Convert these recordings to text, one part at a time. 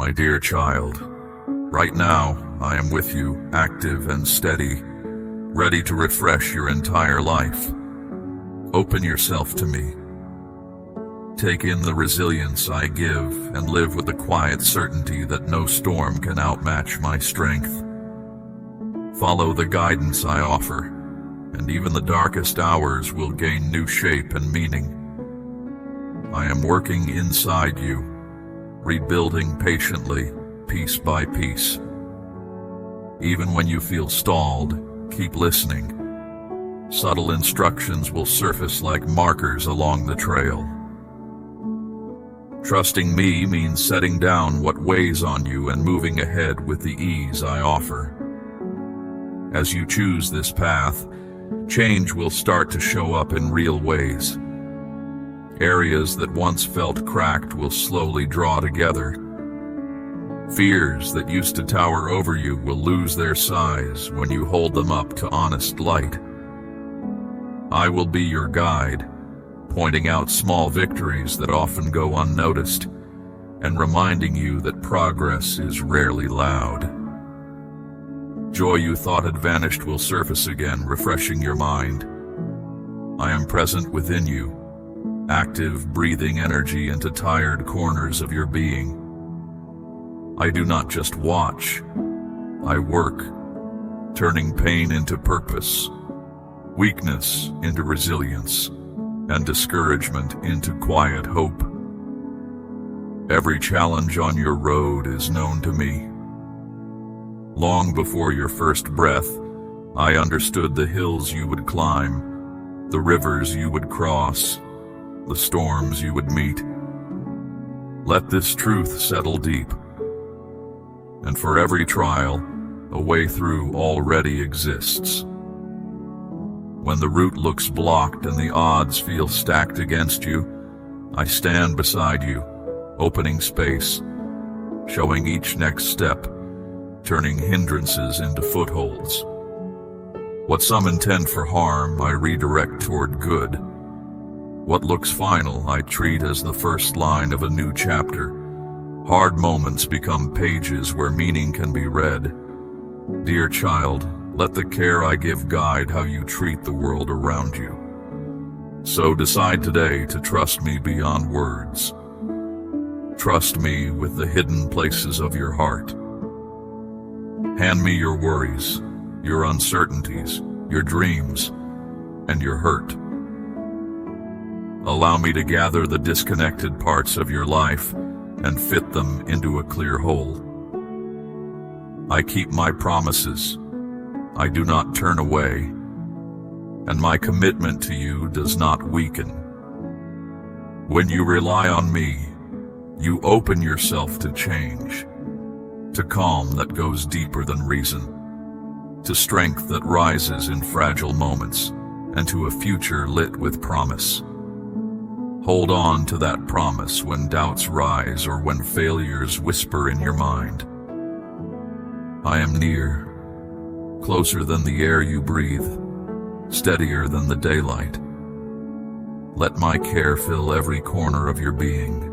My dear child, right now I am with you, active and steady, ready to refresh your entire life. Open yourself to me. Take in the resilience I give and live with the quiet certainty that no storm can outmatch my strength. Follow the guidance I offer, and even the darkest hours will gain new shape and meaning. I am working inside you, rebuilding patiently, piece by piece. Even when you feel stalled, keep listening. Subtle instructions will surface like markers along the trail. Trusting me means setting down what weighs on you and moving ahead with the ease I offer. As you choose this path, change will start to show up in real ways. Areas that once felt cracked will slowly draw together. Fears that used to tower over you will lose their size when you hold them up to honest light. I will be your guide, pointing out small victories that often go unnoticed, and reminding you that progress is rarely loud. Joy you thought had vanished will surface again, refreshing your mind. I am present within you, active, breathing energy into tired corners of your being. I do not just watch, I work, turning pain into purpose, weakness into resilience, and discouragement into quiet hope. Every challenge on your road is known to me. Long before your first breath, I understood the hills you would climb, the rivers you would cross, the storms you would meet. Let this truth settle deep. And for every trial, a way through already exists. When the route looks blocked and the odds feel stacked against you, I stand beside you, opening space, showing each next step, turning hindrances into footholds. What some intend for harm, I redirect toward good. What looks final, I treat as the first line of a new chapter. Hard moments become pages where meaning can be read. Dear child, let the care I give guide how you treat the world around you. So decide today to trust me beyond words. Trust me with the hidden places of your heart. Hand me your worries, your uncertainties, your dreams, and your hurt. Allow me to gather the disconnected parts of your life and fit them into a clear whole. I keep my promises. I do not turn away, and my commitment to you does not weaken. When you rely on me, you open yourself to change, to calm that goes deeper than reason, to strength that rises in fragile moments, and to a future lit with promise. Hold on to that promise when doubts rise or when failures whisper in your mind. I am near, closer than the air you breathe, steadier than the daylight. Let my care fill every corner of your being.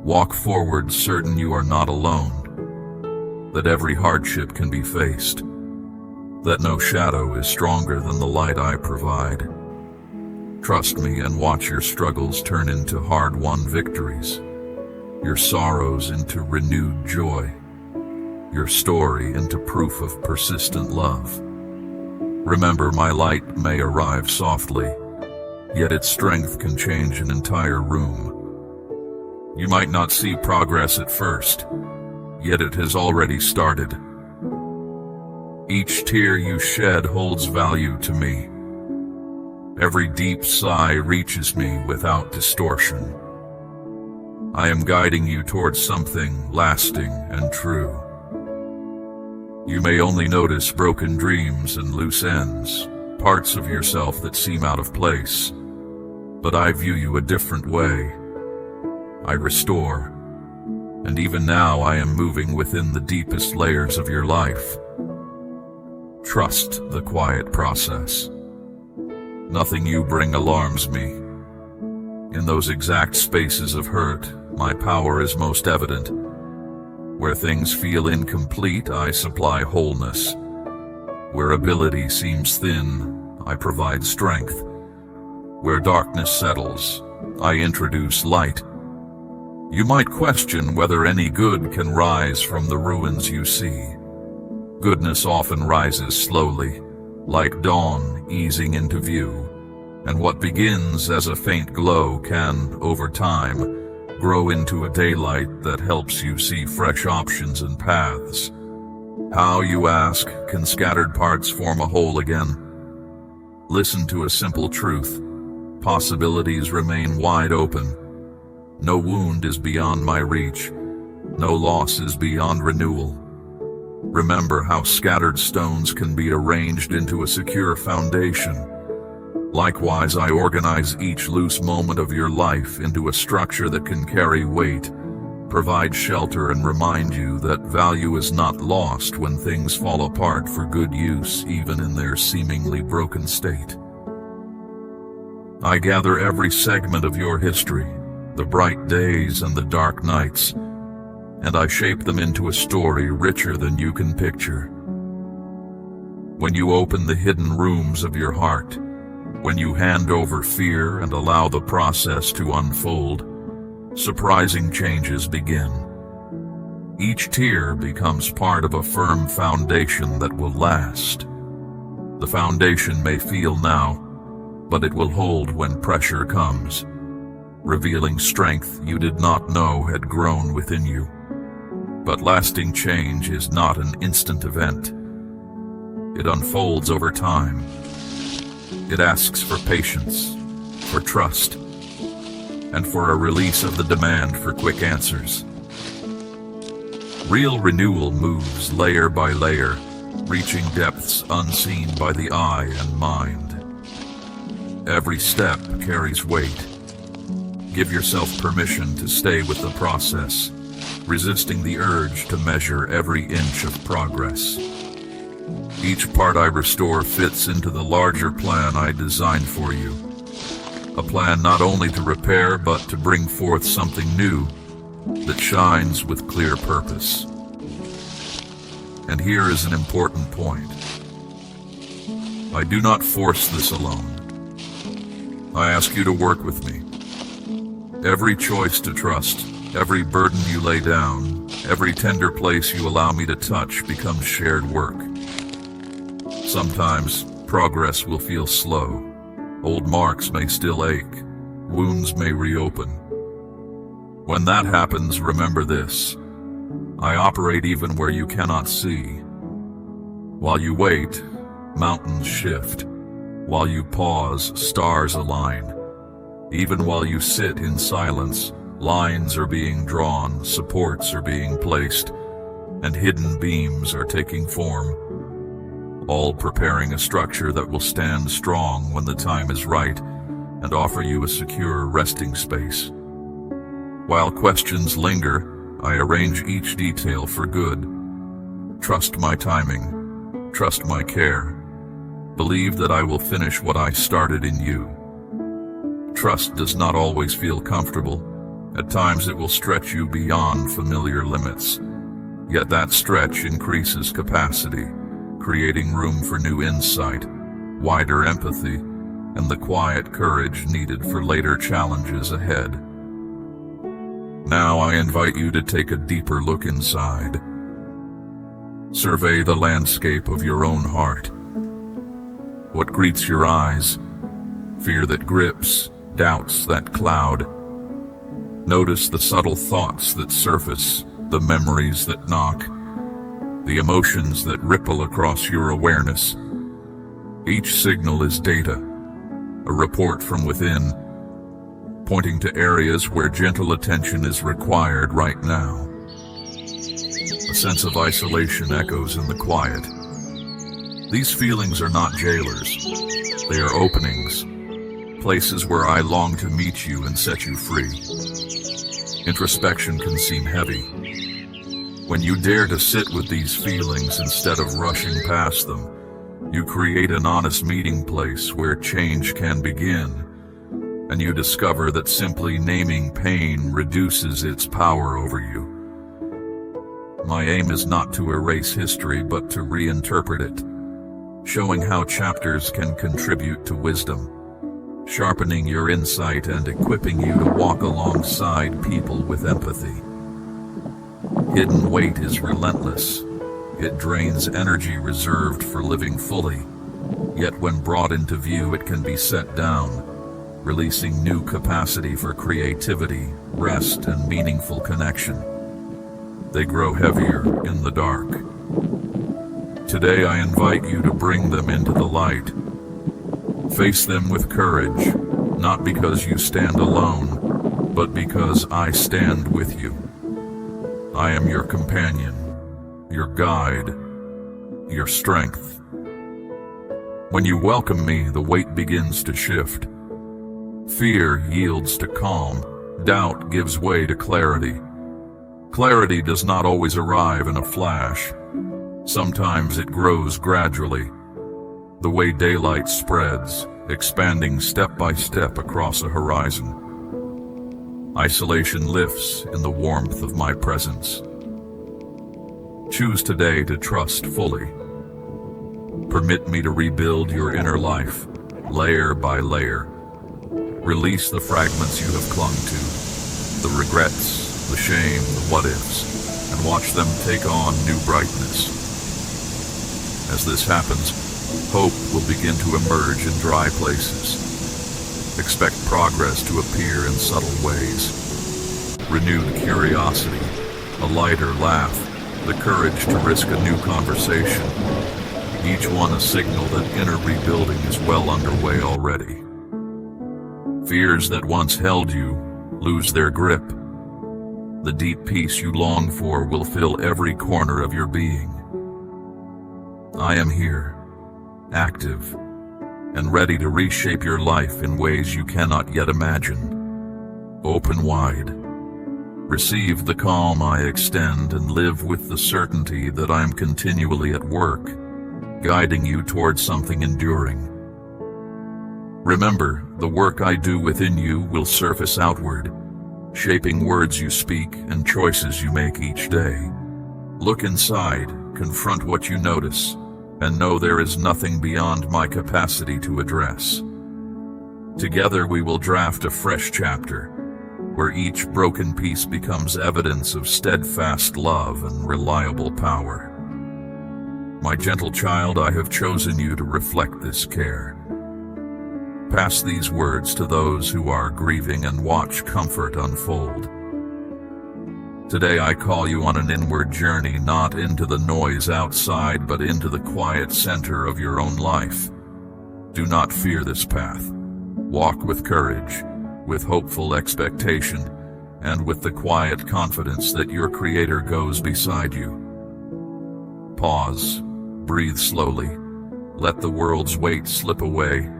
Walk forward certain you are not alone, that every hardship can be faced, that no shadow is stronger than the light I provide. Trust me and watch your struggles turn into hard-won victories, your sorrows into renewed joy, your story into proof of persistent love. Remember, my light may arrive softly, yet its strength can change an entire room. You might not see progress at first, yet it has already started. Each tear you shed holds value to me. Every deep sigh reaches me without distortion. I am guiding you towards something lasting and true. You may only notice broken dreams and loose ends, parts of yourself that seem out of place, but I view you a different way. I restore, and even now I am moving within the deepest layers of your life. Trust the quiet process. Nothing you bring alarms me. In those exact spaces of hurt, my power is most evident. Where things feel incomplete, I supply wholeness. Where ability seems thin, I provide strength. Where darkness settles, I introduce light. You might question whether any good can rise from the ruins you see. Goodness often rises slowly, like dawn easing into view, and what begins as a faint glow can, over time, grow into a daylight that helps you see fresh options and paths. How, you ask, can scattered parts form a whole again? Listen to a simple truth. Possibilities remain wide open. No wound is beyond my reach. No loss is beyond renewal. Remember how scattered stones can be arranged into a secure foundation. Likewise, I organize each loose moment of your life into a structure that can carry weight, provide shelter, and remind you that value is not lost when things fall apart for good use, even in their seemingly broken state. I gather every segment of your history, the bright days and the dark nights, and I shape them into a story richer than you can picture. When you open the hidden rooms of your heart, when you hand over fear and allow the process to unfold, surprising changes begin. Each tear becomes part of a firm foundation that will last. The foundation may feel now, but it will hold when pressure comes, revealing strength you did not know had grown within you. But lasting change is not an instant event. It unfolds over time. It asks for patience, for trust, and for a release of the demand for quick answers. Real renewal moves layer by layer, reaching depths unseen by the eye and mind. Every step carries weight. Give yourself permission to stay with the process, resisting the urge to measure every inch of progress. Each part I restore fits into the larger plan I designed for you. A plan not only to repair, but to bring forth something new that shines with clear purpose. And here is an important point. I do not force this alone. I ask you to work with me. Every choice to trust, every burden you lay down, every tender place you allow me to touch becomes shared work. Sometimes progress will feel slow. Old marks may still ache. Wounds may reopen. When that happens, remember this. I operate even where you cannot see. While you wait, mountains shift. While you pause, stars align. Even while you sit in silence, lines are being drawn, supports are being placed, and hidden beams are taking form, all preparing a structure that will stand strong when the time is right and offer you a secure resting space. While questions linger, I arrange each detail for good. Trust my timing. Trust my care. Believe that I will finish what I started in you. Trust does not always feel comfortable. At times it will stretch you beyond familiar limits. Yet that stretch increases capacity, creating room for new insight, wider empathy, and the quiet courage needed for later challenges ahead. Now I invite you to take a deeper look inside. Survey the landscape of your own heart. What greets your eyes? Fear that grips, doubts that cloud. Notice the subtle thoughts that surface, the memories that knock, the emotions that ripple across your awareness. Each signal is data, a report from within, pointing to areas where gentle attention is required right now. A sense of isolation echoes in the quiet. These feelings are not jailers. They are openings, places where I long to meet you and set you free. Introspection can seem heavy. When you dare to sit with these feelings instead of rushing past them, you create an honest meeting place where change can begin. and you discover that simply naming pain reduces its power over you. My aim is not to erase history, but to reinterpret it, showing how chapters can contribute to wisdom, sharpening your insight and equipping you to walk alongside people with empathy. Hidden weight is relentless. It drains energy reserved for living fully, yet when brought into view it can be set down, releasing new capacity for creativity, rest, and meaningful connection. They grow heavier in the dark. Today I invite you to bring them into the light. Face them with courage, not because you stand alone, but because I stand with you. I am your companion, your guide, your strength. When you welcome me, the weight begins to shift. Fear yields to calm. Doubt gives way to clarity. Clarity does not always arrive in a flash. Sometimes it grows gradually, the way daylight spreads, expanding step by step across a horizon. Isolation lifts in the warmth of my presence. Choose today to trust fully. Permit me to rebuild your inner life, layer by layer. Release the fragments you have clung to, the regrets, the shame, the what-ifs, and watch them take on new brightness. As this happens, hope will begin to emerge in dry places. Expect progress to appear in subtle ways. Renewed curiosity, a lighter laugh, the courage to risk a new conversation. Each one a signal that inner rebuilding is well underway already. Fears that once held you lose their grip. The deep peace you long for will fill every corner of your being. I am here, active, and ready to reshape your life in ways you cannot yet imagine. Open wide. Receive the calm I extend and live with the certainty that I am continually at work, guiding you towards something enduring. Remember, the work I do within you will surface outward, shaping words you speak and choices you make each day. Look inside, confront what you notice, and know there is nothing beyond my capacity to address. Together we will draft a fresh chapter, where each broken piece becomes evidence of steadfast love and reliable power. My gentle child, I have chosen you to reflect this care. Pass these words to those who are grieving and watch comfort unfold. Today I call you on an inward journey, not into the noise outside, but into the quiet center of your own life. Do not fear this path. Walk with courage, with hopeful expectation, and with the quiet confidence that your Creator goes beside you. Pause, breathe slowly, let the world's weight slip away.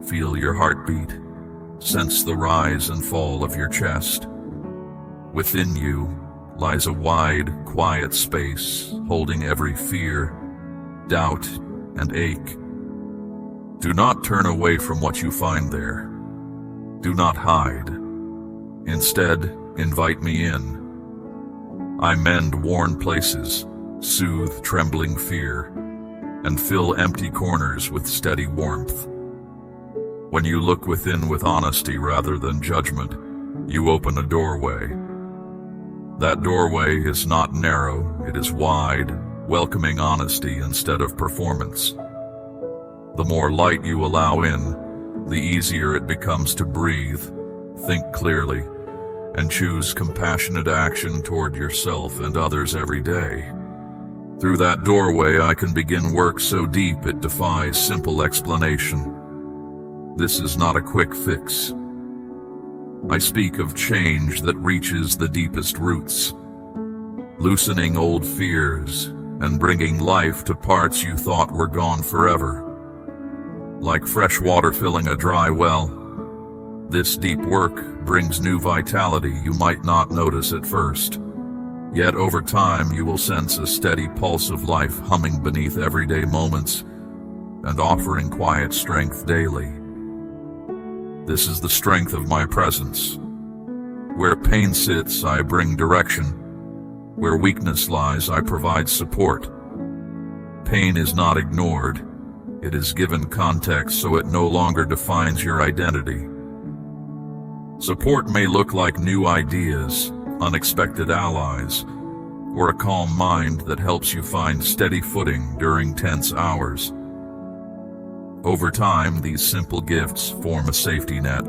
Feel your heartbeat, sense the rise and fall of your chest. Within you lies a wide, quiet space, holding every fear, doubt, and ache. Do not turn away from what you find there. Do not hide. Instead, invite me in. I mend worn places, soothe trembling fear, and fill empty corners with steady warmth. When you look within with honesty rather than judgment, you open a doorway. That doorway is not narrow, it is wide, welcoming honesty instead of performance. The more light you allow in, the easier it becomes to breathe, think clearly, and choose compassionate action toward yourself and others every day. Through that doorway, I can begin work so deep it defies simple explanation. This is not a quick fix. I speak of change that reaches the deepest roots, loosening old fears and bringing life to parts you thought were gone forever. Like fresh water filling a dry well, this deep work brings new vitality you might not notice at first. Yet over time you will sense a steady pulse of life humming beneath everyday moments and offering quiet strength daily. This is the strength of my presence. Where pain sits, I bring direction. Where weakness lies, I provide support. Pain is not ignored. It is given context so it no longer defines your identity. Support may look like new ideas, unexpected allies, or a calm mind that helps you find steady footing during tense hours. Over time, these simple gifts form a safety net,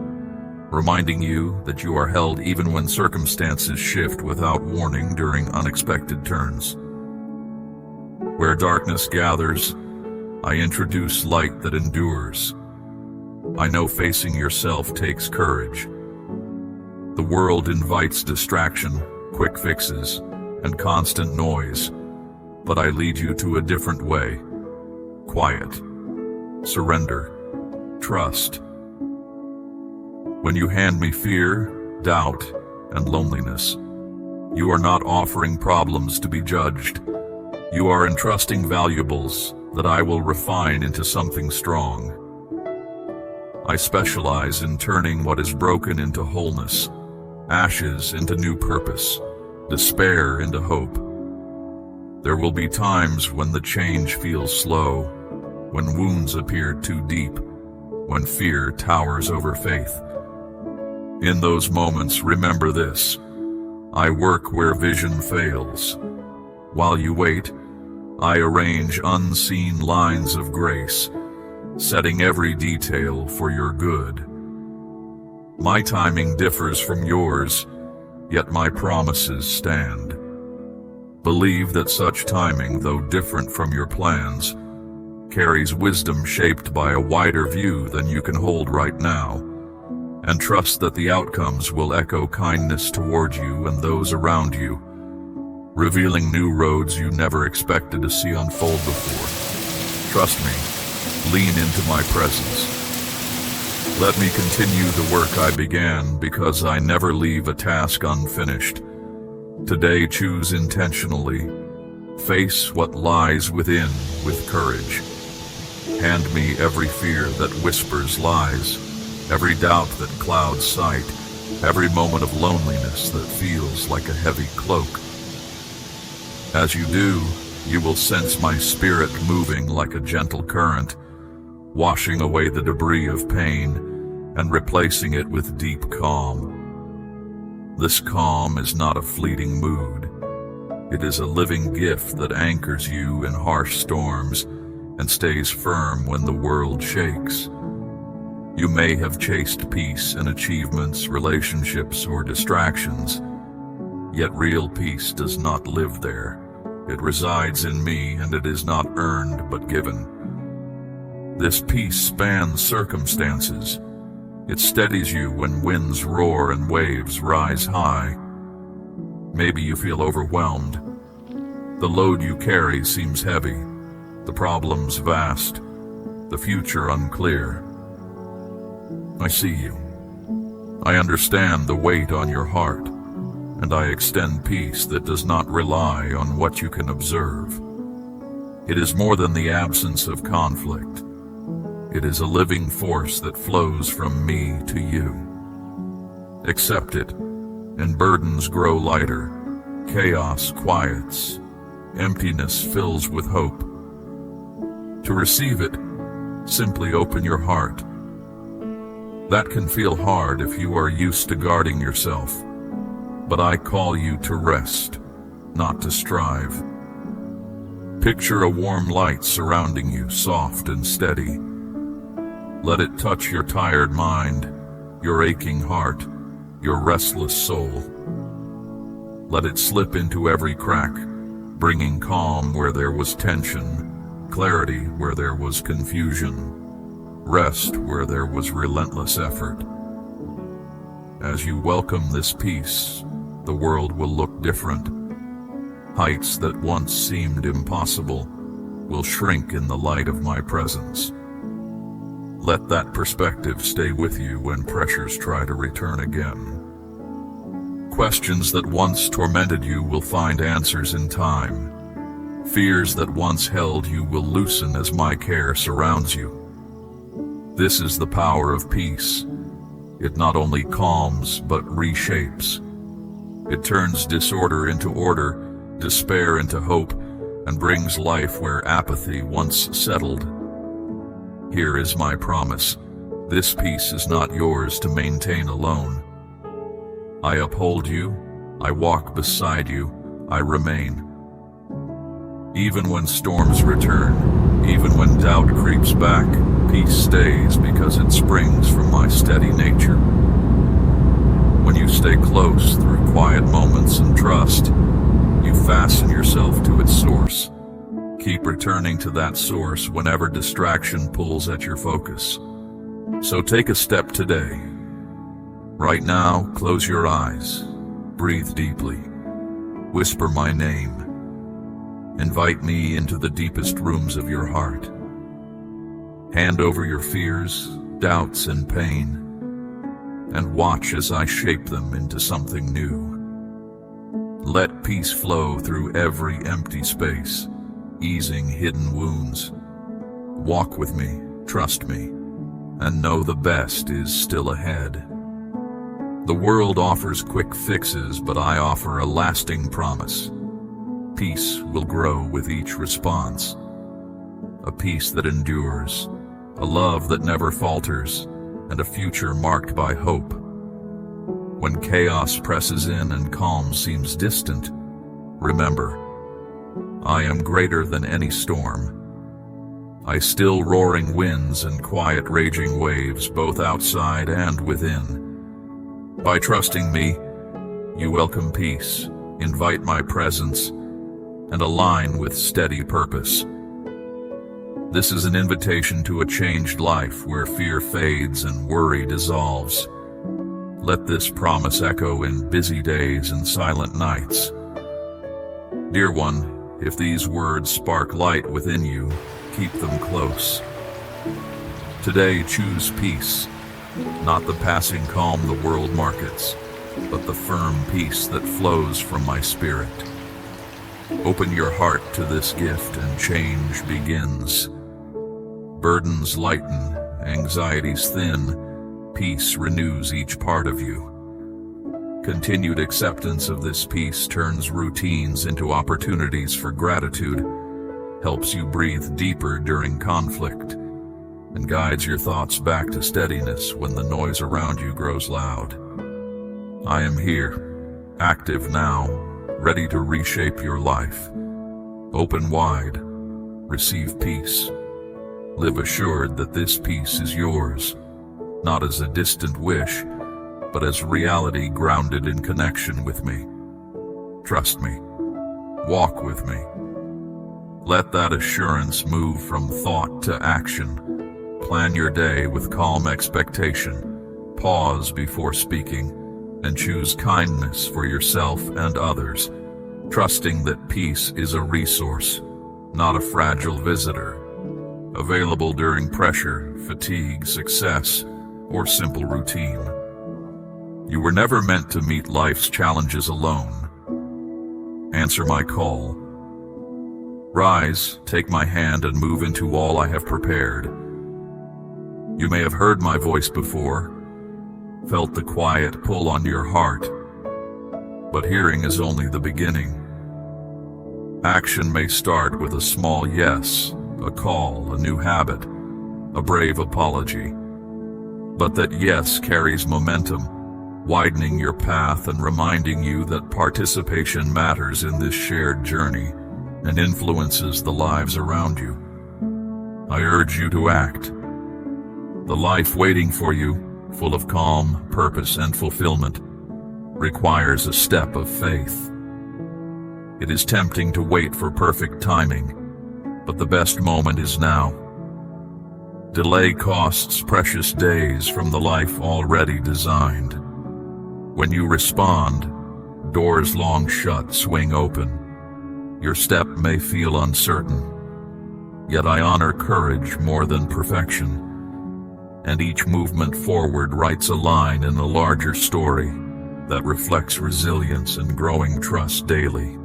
reminding you that you are held even when circumstances shift without warning during unexpected turns. Where darkness gathers, I introduce light that endures. I know facing yourself takes courage. The world invites distraction, quick fixes, and constant noise, but I lead you to a different way. Quiet, surrender, trust. When you hand me fear, doubt, and loneliness, you are not offering problems to be judged. You are entrusting valuables that I will refine into something strong. I specialize in turning what is broken into wholeness, ashes into new purpose, despair into hope. There will be times when the change feels slow, when wounds appear too deep, when fear towers over faith. In those moments, remember this: I work where vision fails. While you wait, I arrange unseen lines of grace, setting every detail for your good. My timing differs from yours, yet my promises stand. Believe that such timing, though different from your plans, carries wisdom shaped by a wider view than you can hold right now, and trust that the outcomes will echo kindness toward you and those around you, revealing new roads you never expected to see unfold before. Trust me, lean into my presence. Let me continue the work I began, because I never leave a task unfinished. Today, choose intentionally. Face what lies within with courage. Hand me every fear that whispers lies, every doubt that clouds sight, every moment of loneliness that feels like a heavy cloak. As you do, you will sense my spirit moving like a gentle current, washing away the debris of pain and replacing it with deep calm. This calm is not a fleeting mood. It is a living gift that anchors you in harsh storms and stays firm when the world shakes. You may have chased peace in achievements, relationships, or distractions, yet real peace does not live there. It resides in me, and it is not earned but given. This peace spans circumstances. It steadies you when winds roar and waves rise high. Maybe you feel overwhelmed. The load you carry seems heavy, the problems vast, the future unclear. I see you. I understand the weight on your heart, and I extend peace that does not rely on what you can observe. It is more than the absence of conflict. It is a living force that flows from me to you. Accept it, and burdens grow lighter. Chaos quiets. Emptiness fills with hope. To receive it, simply open your heart. That can feel hard if you are used to guarding yourself, but I call you to rest, not to strive. Picture a warm light surrounding you, soft and steady. Let it touch your tired mind, your aching heart, your restless soul. Let it slip into every crack, bringing calm where there was tension, clarity where there was confusion, rest where there was relentless effort. As you welcome this peace, the world will look different. Heights that once seemed impossible will shrink in the light of my presence. Let that perspective stay with you when pressures try to return again. Questions that once tormented you will find answers in time. Fears that once held you will loosen as my care surrounds you. This is the power of peace. It not only calms, but reshapes. It turns disorder into order, despair into hope, and brings life where apathy once settled. Here is my promise. This peace is not yours to maintain alone. I uphold you, I walk beside you, I remain. Even when storms return, even when doubt creeps back, peace stays because it springs from my steady nature. When you stay close through quiet moments and trust, you fasten yourself to its source. Keep returning to that source whenever distraction pulls at your focus. So take a step today. Right now, close your eyes. Breathe deeply. Whisper my name. Invite me into the deepest rooms of your heart. Hand over your fears, doubts, and pain, and watch as I shape them into something new. Let peace flow through every empty space, easing hidden wounds. Walk with me, trust me, and know the best is still ahead. The world offers quick fixes, but I offer a lasting promise. Peace will grow with each response. A peace that endures, a love that never falters, and a future marked by hope. When chaos presses in and calm seems distant, remember, I am greater than any storm. I still roaring winds and quiet raging waves both outside and within. By trusting me, you welcome peace, invite my presence, and align with steady purpose. This is an invitation to a changed life where fear fades and worry dissolves. Let this promise echo in busy days and silent nights. Dear one, if these words spark light within you, keep them close. Today, choose peace, not the passing calm the world markets, but the firm peace that flows from my spirit. Open your heart to this gift and change begins. Burdens lighten, anxieties thin, peace renews each part of you. Continued acceptance of this peace turns routines into opportunities for gratitude, helps you breathe deeper during conflict, and guides your thoughts back to steadiness when the noise around you grows loud. I am here, active now, ready to reshape your life. Open wide, receive peace. Live assured that this peace is yours, not as a distant wish, but as reality grounded in connection with me. Trust me. Walk with me. Let that assurance move from thought to action. Plan your day with calm expectation. Pause before speaking, and choose kindness for yourself and others, trusting that peace is a resource, not a fragile visitor, available during pressure, fatigue, success, or simple routine. You were never meant to meet life's challenges alone. Answer my call. Rise, take my hand, and move into all I have prepared. You may have heard my voice before, felt the quiet pull on your heart, but hearing is only the beginning. Action may start with a small yes, a call, a new habit, a brave apology. But that yes carries momentum, widening your path and reminding you that participation matters in this shared journey and influences the lives around you. I urge you to act. The life waiting for you, full of calm, purpose, and fulfillment, requires a step of faith. It is tempting to wait for perfect timing, but the best moment is now. Delay costs precious days from the life already designed. When you respond, doors long shut swing open. Your step may feel uncertain, yet I honor courage more than perfection. And each movement forward writes a line in a larger story that reflects resilience and growing trust daily.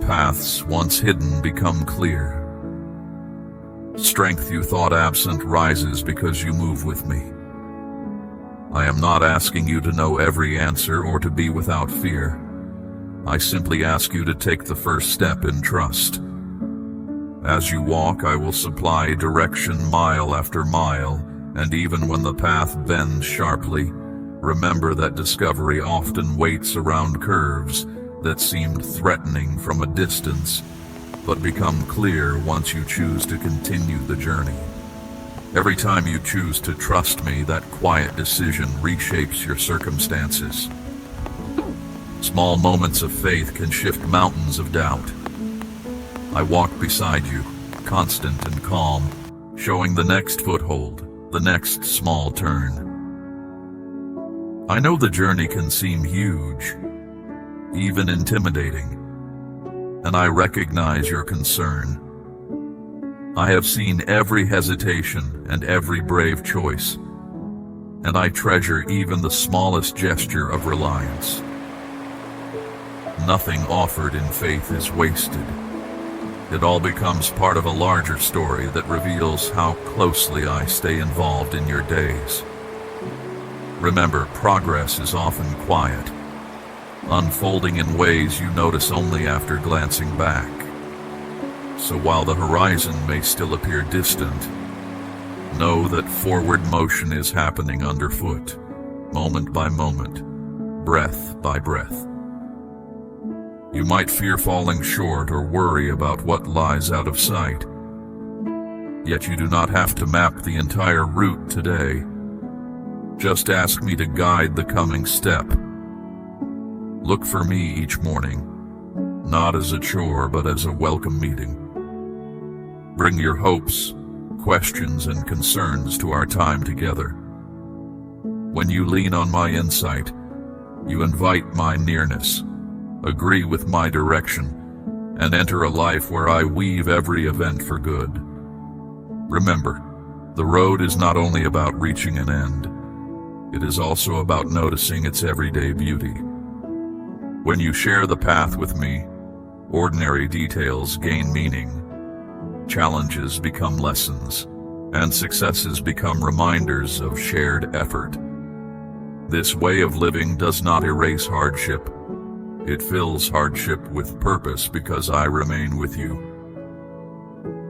Paths once hidden become clear. Strength you thought absent rises because you move with me. I am not asking you to know every answer or to be without fear. I simply ask you to take the first step in trust. As you walk, I will supply direction mile after mile, and even when the path bends sharply, remember that discovery often waits around curves that seemed threatening from a distance, but become clear once you choose to continue the journey. Every time you choose to trust me, that quiet decision reshapes your circumstances. Small moments of faith can shift mountains of doubt. I walk beside you, constant and calm, showing the next foothold, the next small turn. I know the journey can seem huge, even intimidating, and I recognize your concern. I have seen every hesitation and every brave choice, and I treasure even the smallest gesture of reliance. Nothing offered in faith is wasted. It all becomes part of a larger story that reveals how closely I stay involved in your days. Remember, progress is often quiet, unfolding in ways you notice only after glancing back. So while the horizon may still appear distant, know that forward motion is happening underfoot, moment by moment, breath by breath. You might fear falling short or worry about what lies out of sight. Yet you do not have to map the entire route today. Just ask me to guide the coming step. Look for me each morning, not as a chore but as a welcome meeting. Bring your hopes, questions, and concerns to our time together. When you lean on my insight, you invite my nearness, agree with my direction, and enter a life where I weave every event for good. Remember, the road is not only about reaching an end, it is also about noticing its everyday beauty. When you share the path with me, ordinary details gain meaning. Challenges become lessons, and successes become reminders of shared effort. This way of living does not erase hardship. It fills hardship with purpose because I remain with you.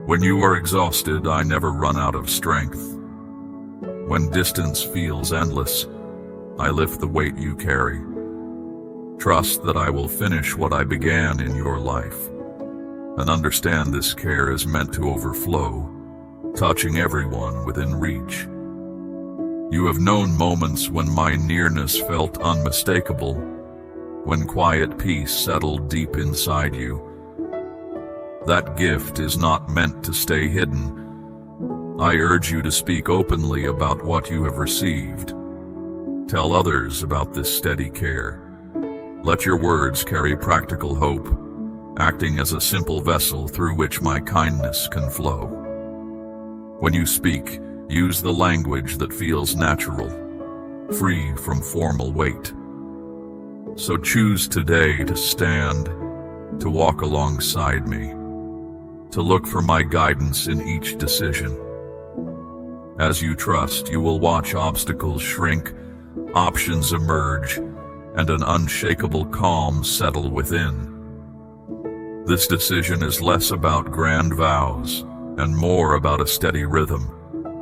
When you are exhausted, I never run out of strength. When distance feels endless, I lift the weight you carry. Trust that I will finish what I began in your life, and understand this care is meant to overflow, touching everyone within reach. You have known moments when my nearness felt unmistakable, when quiet peace settled deep inside you. That gift is not meant to stay hidden. I urge you to speak openly about what you have received. Tell others about this steady care. Let your words carry practical hope, acting as a simple vessel through which my kindness can flow. When you speak, use the language that feels natural, free from formal weight. So choose today to stand, to walk alongside me, to look for my guidance in each decision. As you trust, you will watch obstacles shrink, options emerge, and an unshakable calm settle within. This decision is less about grand vows and more about a steady rhythm.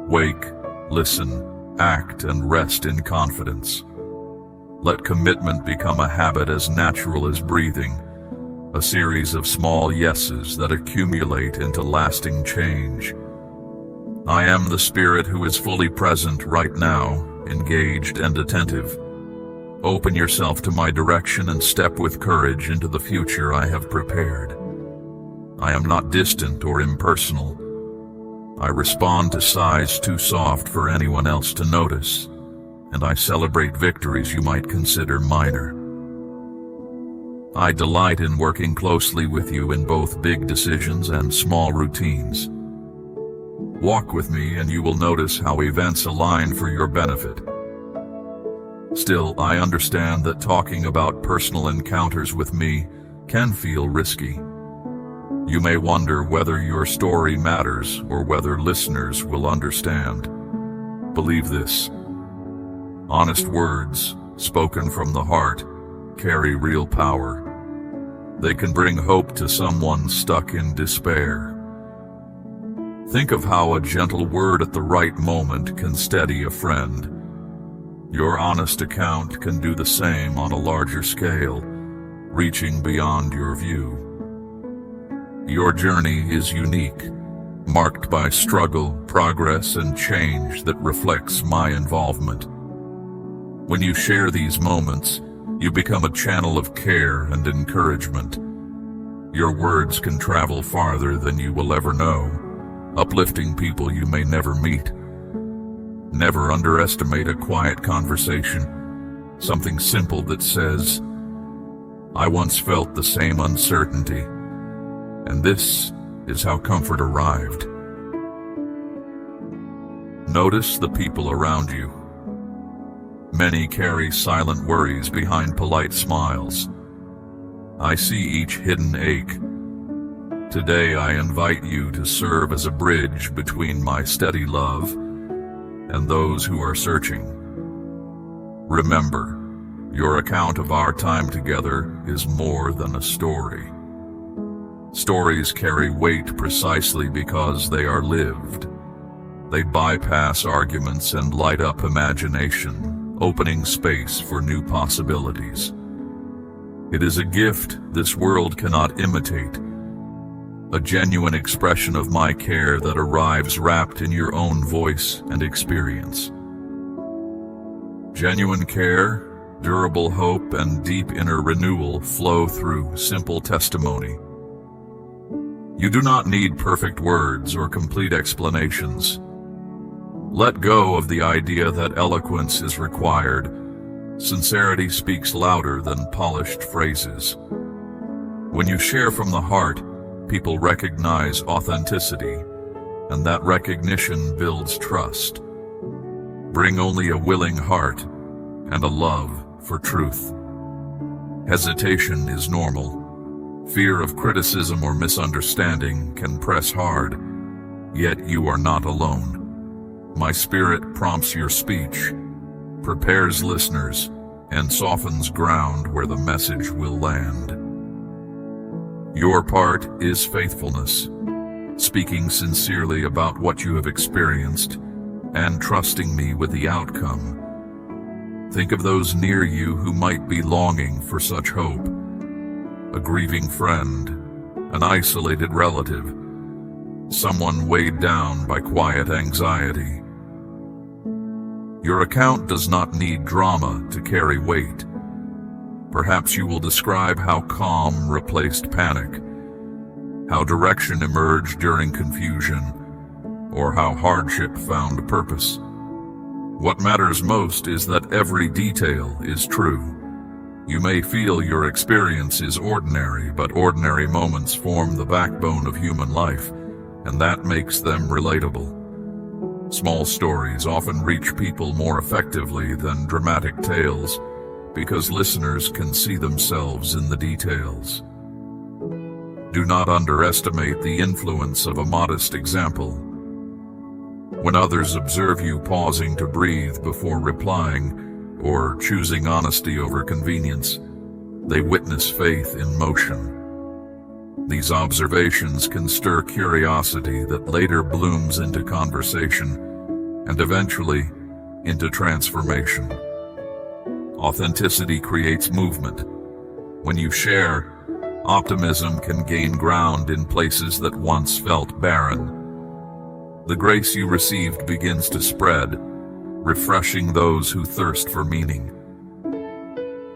Wake, listen, act, and rest in confidence. Let commitment become a habit as natural as breathing, a series of small yeses that accumulate into lasting change. I am the spirit who is fully present right now, engaged and attentive. Open yourself to my direction and step with courage into the future I have prepared. I am not distant or impersonal. I respond to sighs too soft for anyone else to notice, and I celebrate victories you might consider minor. I delight in working closely with you in both big decisions and small routines. Walk with me and you will notice how events align for your benefit. Still, I understand that talking about personal encounters with me can feel risky. You may wonder whether your story matters or whether listeners will understand. Believe this: Honest words, spoken from the heart, carry real power. They can bring hope to someone stuck in despair. Think of how a gentle word at the right moment can steady a friend. Your honest account can do the same on a larger scale, reaching beyond your view. Your journey is unique, marked by struggle, progress, and change that reflects my involvement. When you share these moments, you become a channel of care and encouragement. Your words can travel farther than you will ever know, uplifting people you may never meet. Never underestimate a quiet conversation, something simple that says, "I once felt the same uncertainty, and this is how comfort arrived." Notice the people around you. Many carry silent worries behind polite smiles. I see each hidden ache. Today I invite you to serve as a bridge between my steady love and those who are searching. Remember, your account of our time together is more than a story. Stories carry weight precisely because they are lived. They bypass arguments and light up imagination, opening space for new possibilities. It is a gift this world cannot imitate, a genuine expression of my care that arrives wrapped in your own voice and experience. Genuine care, durable hope, and deep inner renewal flow through simple testimony. You do not need perfect words or complete explanations. Let go of the idea that eloquence is required. Sincerity speaks louder than polished phrases. When you share from the heart, people recognize authenticity, and that recognition builds trust. Bring only a willing heart and a love for truth. Hesitation is normal. Fear of criticism or misunderstanding can press hard, yet you are not alone. My spirit prompts your speech, prepares listeners, and softens ground where the message will land. Your part is faithfulness, speaking sincerely about what you have experienced and trusting me with the outcome. Think of those near you who might be longing for such hope. A grieving friend, an isolated relative, someone weighed down by quiet anxiety. Your account does not need drama to carry weight. Perhaps you will describe how calm replaced panic, how direction emerged during confusion, or how hardship found purpose. What matters most is that every detail is true. You may feel your experience is ordinary, but ordinary moments form the backbone of human life, and that makes them relatable. Small stories often reach people more effectively than dramatic tales because listeners can see themselves in the details. Do not underestimate the influence of a modest example. When others observe you pausing to breathe before replying or choosing honesty over convenience, they witness faith in motion. These observations can stir curiosity that later blooms into conversation and eventually into transformation. Authenticity creates movement. When you share, optimism can gain ground in places that once felt barren. The grace you received begins to spread, refreshing those who thirst for meaning.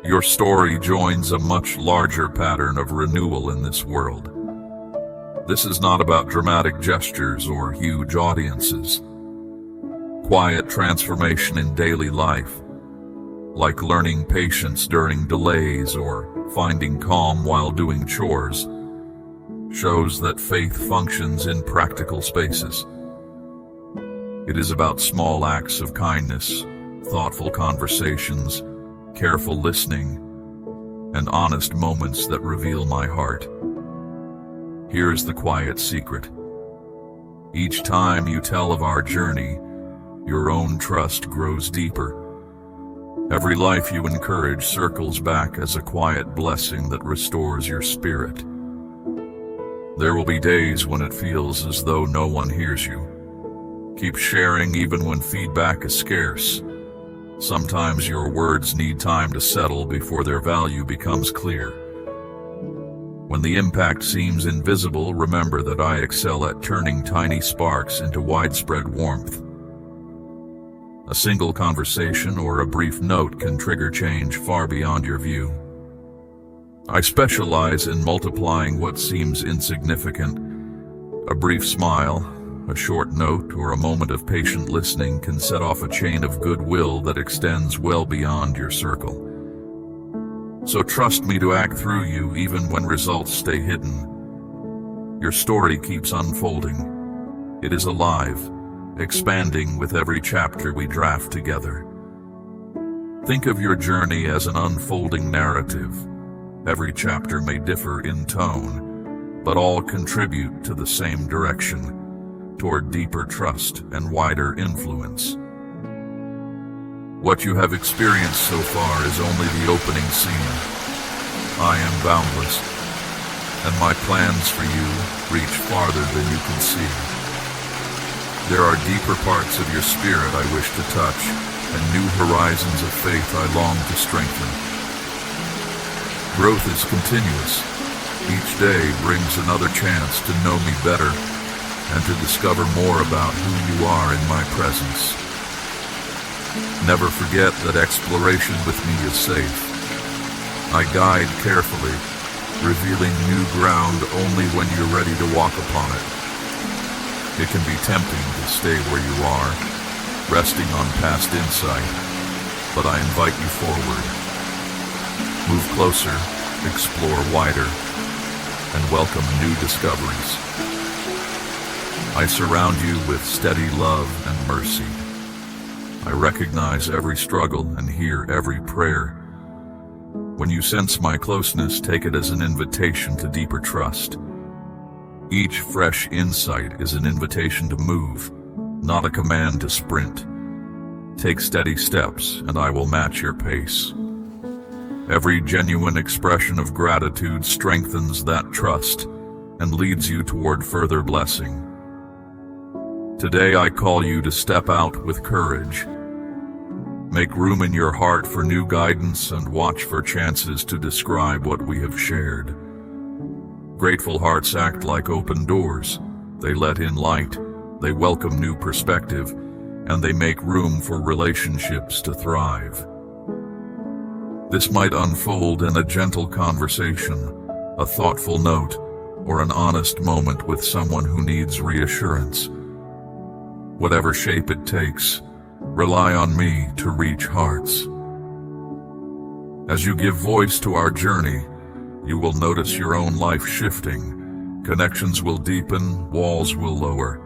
Your story joins a much larger pattern of renewal in this world. This is not about dramatic gestures or huge audiences. Quiet transformation in daily life, like learning patience during delays or finding calm while doing chores, shows that faith functions in practical spaces. It is about small acts of kindness, thoughtful conversations, careful listening, and honest moments that reveal my heart. Here is the quiet secret. Each time you tell of our journey, your own trust grows deeper. Every life you encourage circles back as a quiet blessing that restores your spirit. There will be days when it feels as though no one hears you. Keep sharing even when feedback is scarce. Sometimes your words need time to settle before their value becomes clear. When the impact seems invisible, remember that I excel at turning tiny sparks into widespread warmth. A single conversation or a brief note can trigger change far beyond your view. I specialize in multiplying what seems insignificant. A brief smile, a short note, or a moment of patient listening can set off a chain of goodwill that extends well beyond your circle. So trust me to act through you even when results stay hidden. Your story keeps unfolding. It is alive, expanding with every chapter we draft together. Think of your journey as an unfolding narrative. Every chapter may differ in tone, but all contribute to the same direction, toward deeper trust and wider influence. What you have experienced so far is only the opening scene. I am boundless, and my plans for you reach farther than you can see. There are deeper parts of your spirit I wish to touch, and new horizons of faith I long to strengthen. Growth is continuous. Each day brings another chance to know me better and to discover more about who you are in my presence. Never forget that exploration with me is safe. I guide carefully, revealing new ground only when you're ready to walk upon it. It can be tempting to stay where you are, resting on past insight, but I invite you forward. Move closer, explore wider, and welcome new discoveries. I surround you with steady love and mercy. I recognize every struggle and hear every prayer. When you sense my closeness, take it as an invitation to deeper trust. Each fresh insight is an invitation to move, not a command to sprint. Take steady steps, and I will match your pace. Every genuine expression of gratitude strengthens that trust and leads you toward further blessing. Today I call you to step out with courage. Make room in your heart for new guidance and watch for chances to describe what we have shared. Grateful hearts act like open doors. They let in light, they welcome new perspective, and they make room for relationships to thrive. This might unfold in a gentle conversation, a thoughtful note, or an honest moment with someone who needs reassurance. Whatever shape it takes, rely on me to reach hearts. As you give voice to our journey, you will notice your own life shifting. Connections will deepen, walls will lower,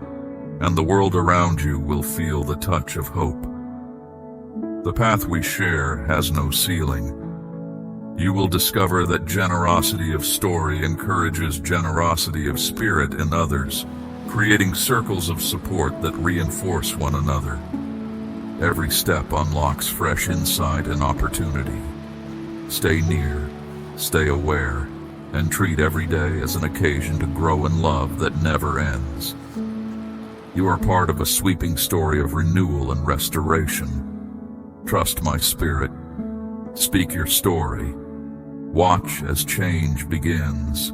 and the world around you will feel the touch of hope. The path we share has no ceiling. You will discover that generosity of story encourages generosity of spirit in others, creating circles of support that reinforce one another. Every step unlocks fresh insight and opportunity. Stay near, stay aware, and treat every day as an occasion to grow in love that never ends. You are part of a sweeping story of renewal and restoration. Trust my spirit. Speak your story. Watch as change begins,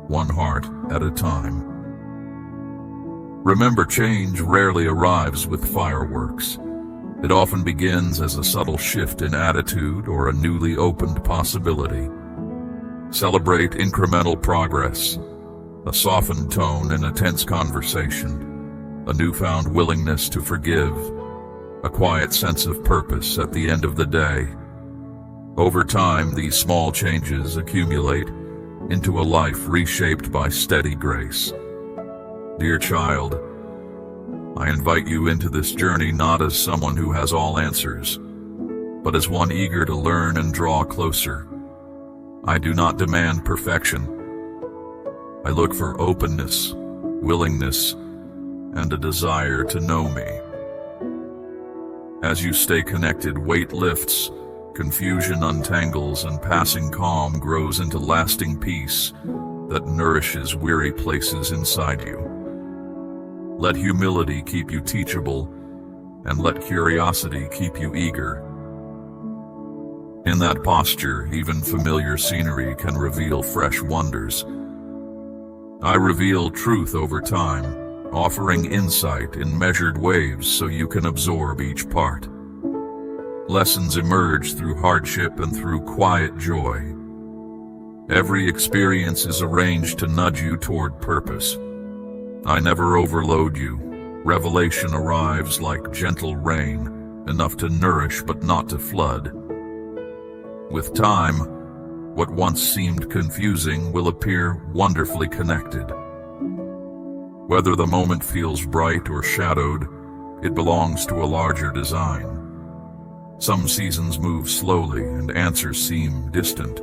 one heart at a time. Remember, change rarely arrives with fireworks. It often begins as a subtle shift in attitude or a newly opened possibility. Celebrate incremental progress, a softened tone in a tense conversation, a newfound willingness to forgive, a quiet sense of purpose at the end of the day. Over time, these small changes accumulate into a life reshaped by steady grace. Dear child, I invite you into this journey not as someone who has all answers, but as one eager to learn and draw closer. I do not demand perfection. I look for openness, willingness, and a desire to know me. As you stay connected, weight lifts, Confusion untangles and passing calm grows into lasting peace that nourishes weary places inside you. Let humility keep you teachable, and let curiosity keep you eager. In that posture, even familiar scenery can reveal fresh wonders. I reveal truth over time, offering insight in measured waves so you can absorb each part. Lessons emerge through hardship and through quiet joy. Every experience is arranged to nudge you toward purpose. I never overload you. Revelation arrives like gentle rain, enough to nourish but not to flood. With time, what once seemed confusing will appear wonderfully connected. Whether the moment feels bright or shadowed, it belongs to a larger design. Some seasons move slowly and answers seem distant.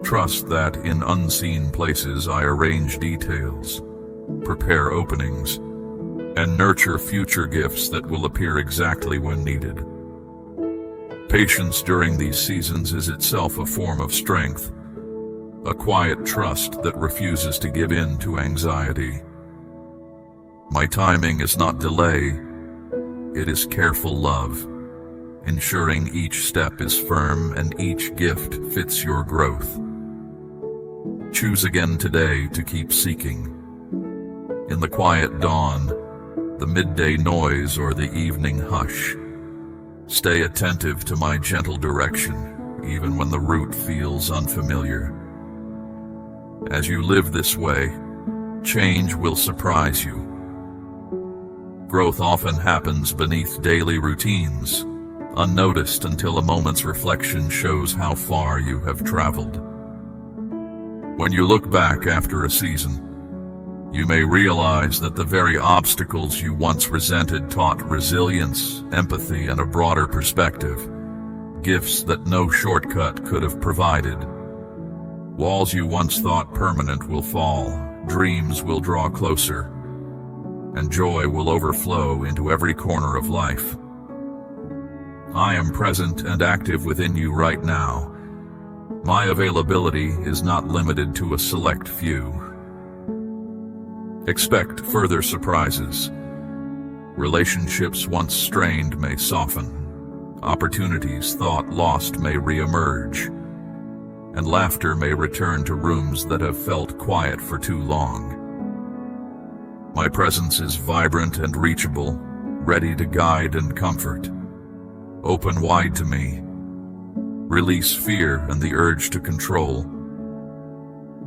Trust that in unseen places I arrange details, prepare openings, and nurture future gifts that will appear exactly when needed. Patience during these seasons is itself a form of strength, a quiet trust that refuses to give in to anxiety. My timing is not delay, it is careful love, ensuring each step is firm and each gift fits your growth. Choose again today to keep seeking. In the quiet dawn, the midday noise or the evening hush, stay attentive to my gentle direction, even when the route feels unfamiliar. As you live this way, change will surprise you. Growth often happens beneath daily routines, unnoticed until a moment's reflection shows how far you have traveled. When you look back after a season, you may realize that the very obstacles you once resented taught resilience, empathy, and a broader perspective, gifts that no shortcut could have provided. Walls you once thought permanent will fall, dreams will draw closer, and joy will overflow into every corner of life. I am present and active within you right now. My availability is not limited to a select few. Expect further surprises. Relationships once strained may soften. Opportunities thought lost may reemerge. And laughter may return to rooms that have felt quiet for too long. My presence is vibrant and reachable, ready to guide and comfort. Open wide to me. Release fear and the urge to control.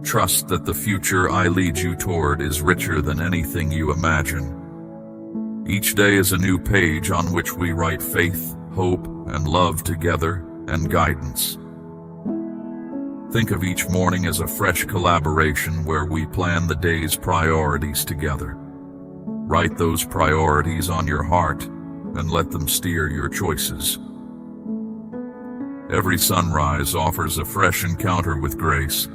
Trust that the future I lead you toward is richer than anything you imagine. Each day is a new page on which we write faith, hope, and love together, and guidance. Think of each morning as a fresh collaboration where we plan the day's priorities together. Write those priorities on your heart and let them steer your choices. Every sunrise offers a fresh encounter with grace,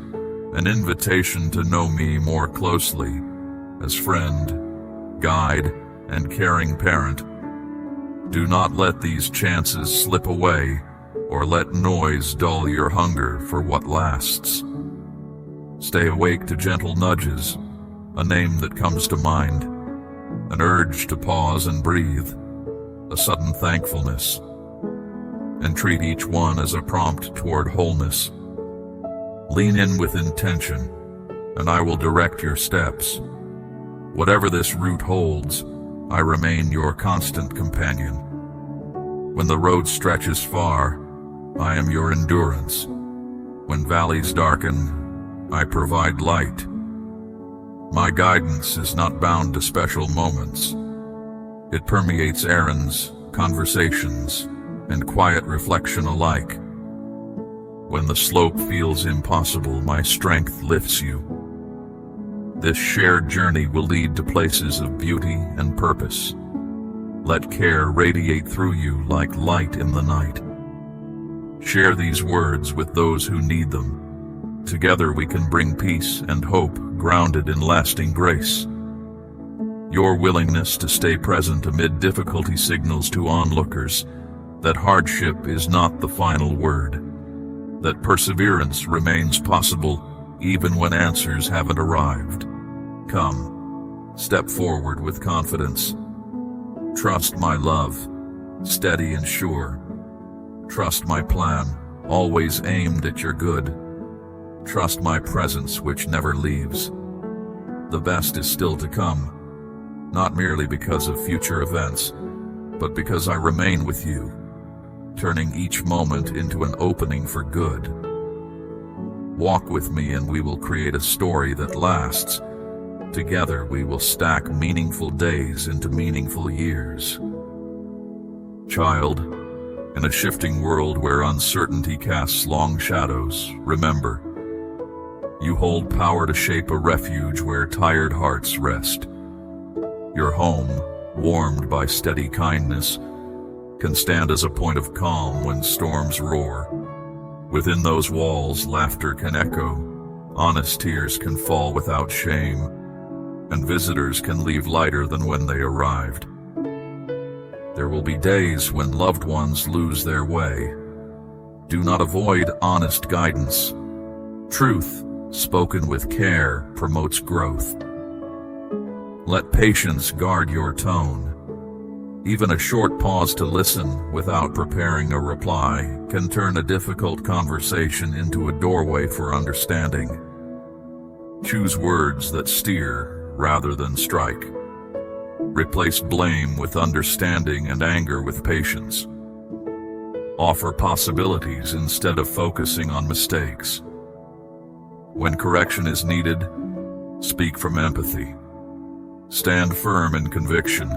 an invitation to know me more closely as friend, guide, and caring parent. Do not let these chances slip away or let noise dull your hunger for what lasts. Stay awake to gentle nudges, a name that comes to mind, an urge to pause and breathe, a sudden thankfulness, and treat each one as a prompt toward wholeness. Lean in with intention, and I will direct your steps. Whatever this route holds, I remain your constant companion. When the road stretches far, I am your endurance. When valleys darken, I provide light. My guidance is not bound to special moments. It permeates errands, conversations, and quiet reflection alike. When the slope feels impossible, my strength lifts you. This shared journey will lead to places of beauty and purpose. Let care radiate through you like light in the night. Share these words with those who need them. Together we can bring peace and hope grounded in lasting grace. Your willingness to stay present amid difficulty signals to onlookers that hardship is not the final word, that perseverance remains possible even when answers haven't arrived. Come, step forward with confidence. Trust my love, steady and sure. Trust my plan, always aimed at your good. Trust my presence, which never leaves. The best is still to come, not merely because of future events, but because I remain with you, turning each moment into an opening for good. Walk with me and we will create a story that lasts. Together we will stack meaningful days into meaningful years. Child, in a shifting world where uncertainty casts long shadows, remember, you hold power to shape a refuge where tired hearts rest. Your home, warmed by steady kindness, can stand as a point of calm when storms roar. Within those walls, laughter can echo, honest tears can fall without shame, and visitors can leave lighter than when they arrived. There will be days when loved ones lose their way. Do not avoid honest guidance. Truth, spoken with care, promotes growth. Let patience guard your tone. Even a short pause to listen without preparing a reply can turn a difficult conversation into a doorway for understanding. Choose words that steer rather than strike. Replace blame with understanding and anger with patience. Offer possibilities instead of focusing on mistakes. When correction is needed, speak from empathy. Stand firm in conviction,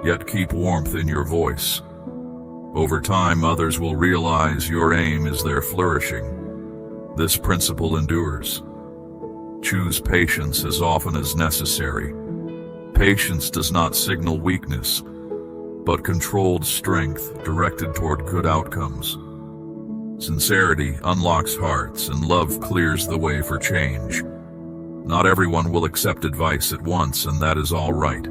yet keep warmth in your voice. Over time, others will realize your aim is their flourishing. This principle endures. Choose patience as often as necessary. Patience does not signal weakness, but controlled strength directed toward good outcomes. Sincerity unlocks hearts and love clears the way for change. Not everyone will accept advice at once, and that is all right.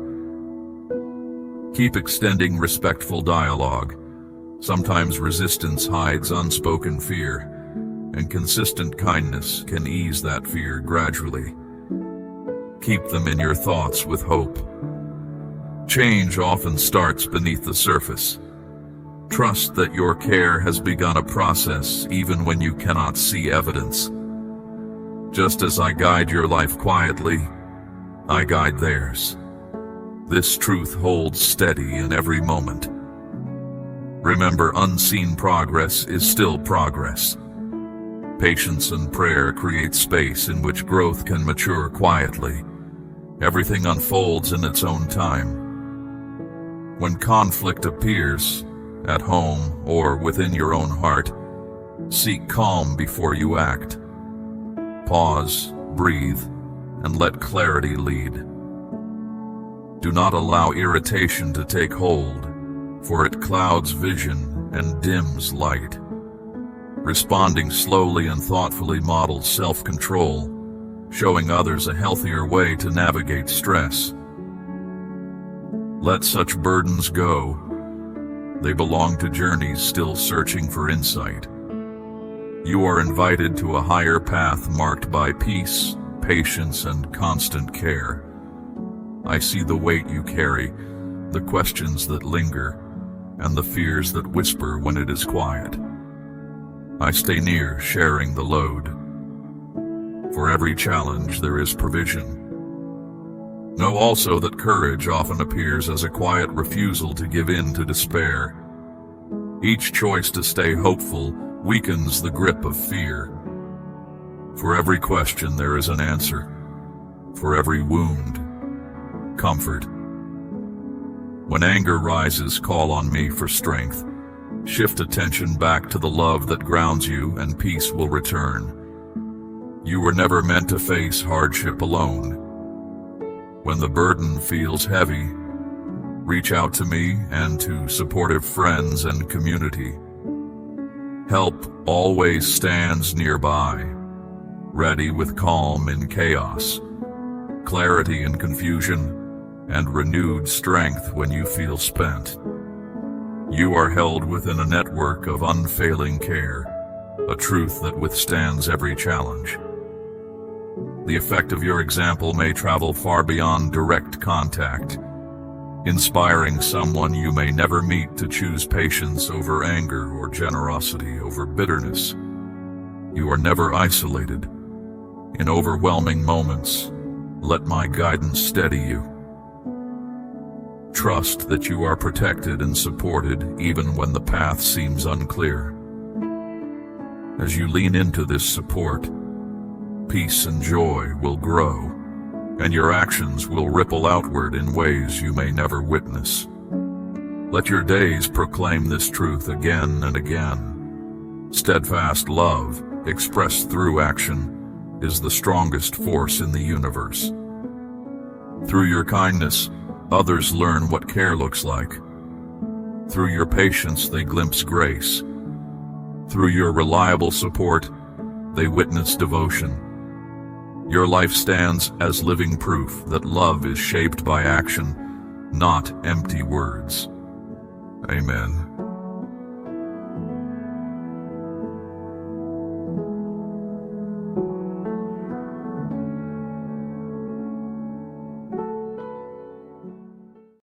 Keep extending respectful dialogue. Sometimes resistance hides unspoken fear, and consistent kindness can ease that fear gradually. Keep them in your thoughts with hope. Change often starts beneath the surface. Trust that your care has begun a process even when you cannot see evidence. Just as I guide your life quietly, I guide theirs. This truth holds steady in every moment. Remember, unseen progress is still progress. Patience and prayer create space in which growth can mature quietly. Everything unfolds in its own time. When conflict appears, at home or within your own heart, seek calm before you act. Pause, breathe, and let clarity lead. Do not allow irritation to take hold, for it clouds vision and dims light. Responding slowly and thoughtfully models self-control, showing others a healthier way to navigate stress. Let such burdens go. They belong to journeys still searching for insight. You are invited to a higher path marked by peace, patience, and constant care. I see the weight you carry, the questions that linger, and the fears that whisper when it is quiet. I stay near, sharing the load. For every challenge there is provision. Know also that courage often appears as a quiet refusal to give in to despair. Each choice to stay hopeful weakens the grip of fear. For every question there is an answer. For every wound, comfort. When anger rises, call on me for strength. Shift attention back to the love that grounds you, and peace will return. You were never meant to face hardship alone. When the burden feels heavy, reach out to me and to supportive friends and community. Help always stands nearby, ready with calm in chaos, clarity in confusion, and renewed strength when you feel spent. You are held within a network of unfailing care, a truth that withstands every challenge. The effect of your example may travel far beyond direct contact, inspiring someone you may never meet to choose patience over anger or generosity over bitterness. You are never isolated. In overwhelming moments, let my guidance steady you. Trust that you are protected and supported even when the path seems unclear. As you lean into this support, peace and joy will grow, and your actions will ripple outward in ways you may never witness. Let your days proclaim this truth again and again. Steadfast love, expressed through action, is the strongest force in the universe. Through your kindness, others learn what care looks like. Through your patience, they glimpse grace. Through your reliable support, they witness devotion. Your life stands as living proof that love is shaped by action, not empty words. Amen.